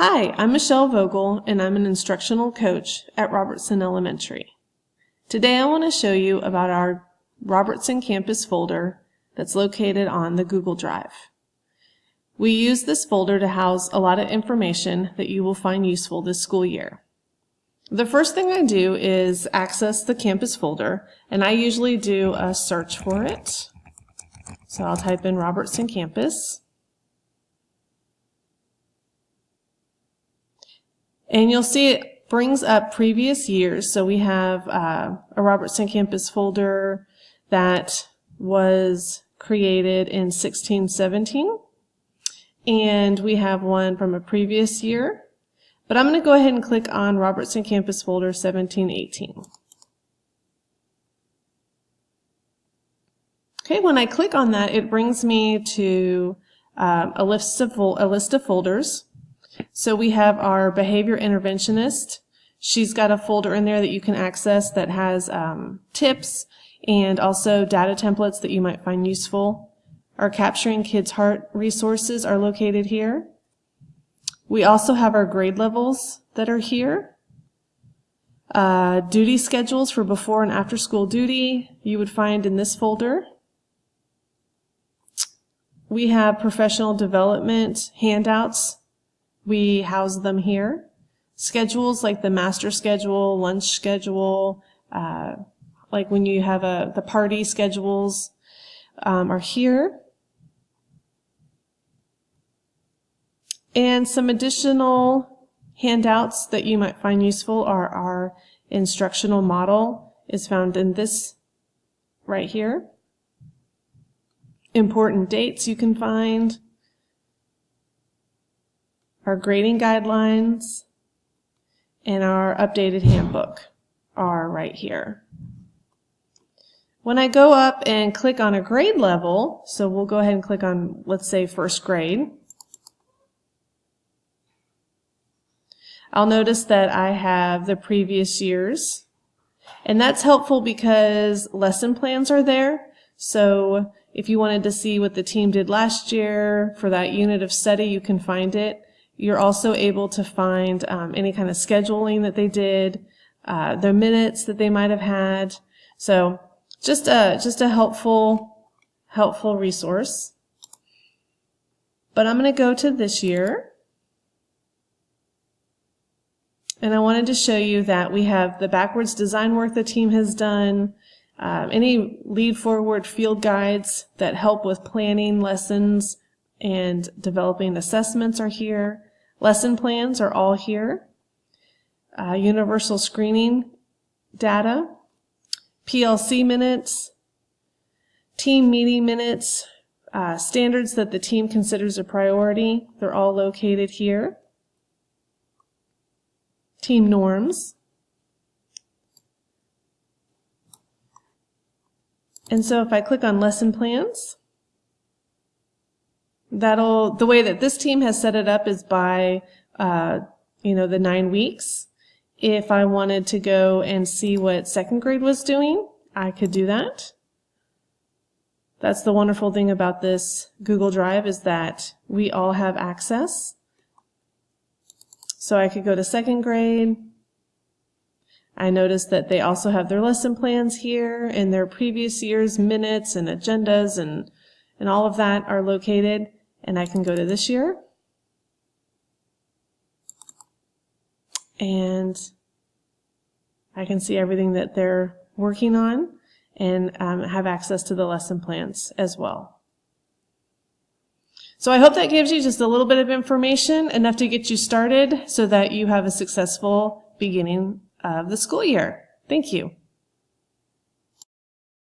Hi, I'm Michelle Vogel, and I'm an instructional coach at Robertson Elementary. Today I want to show you about our Robertson Campus folder that's located on the Google Drive. We use this folder to house a lot of information that you will find useful this school year. The first thing I do is access the campus folder, and I usually do a search for it. So I'll type in Robertson Campus. And you'll see it brings up previous years. So we have a Robertson Campus folder that was created in 1617. And we have one from a previous year. But I'm going to go ahead and click on Robertson Campus folder 1718. Okay, when I click on that, it brings me to a list of folders. So we have our behavior interventionist. She's got a folder in there that you can access that has tips and also data templates that you might find useful. Our Capturing Kids' Heart resources are located here. We also have our grade levels that are here. Duty schedules for before and after school duty you would find in this folder. We have professional development handouts. We house them here. Schedules like the master schedule, lunch schedule, like when you have the party schedules are here. And some additional handouts that you might find useful are our instructional model is found in this right here. Important dates you can find. Our grading guidelines and our updated handbook are right here. When I go up and click on a grade level, so we'll go ahead and click on, let's say, first grade, I'll notice that I have the previous years, and that's helpful because lesson plans are there. So if you wanted to see what the team did last year for that unit of study, you can find it. You're also able to find any kind of scheduling that they did, the minutes that they might have had. So just a helpful resource. But I'm going to go to this year. And I wanted to show you that we have the backwards design work the team has done, any lead forward field guides that help with planning lessons and developing assessments are here. Lesson plans are all here. Universal screening data, PLC minutes, team meeting minutes, standards that the team considers a priority, they're all located here. Team norms. And so if I click on lesson plans, the way that this team has set it up is by, the 9 weeks. If I wanted to go and see what second grade was doing, I could do that. That's the wonderful thing about this Google Drive is that we all have access. So I could go to second grade. I noticed that they also have their lesson plans here and their previous year's minutes and agendas and all of that are located. And I can go to this year. And I can see everything that they're working on and have access to the lesson plans as well. So I hope that gives you just a little bit of information, enough to get you started so that you have a successful beginning of the school year. Thank you.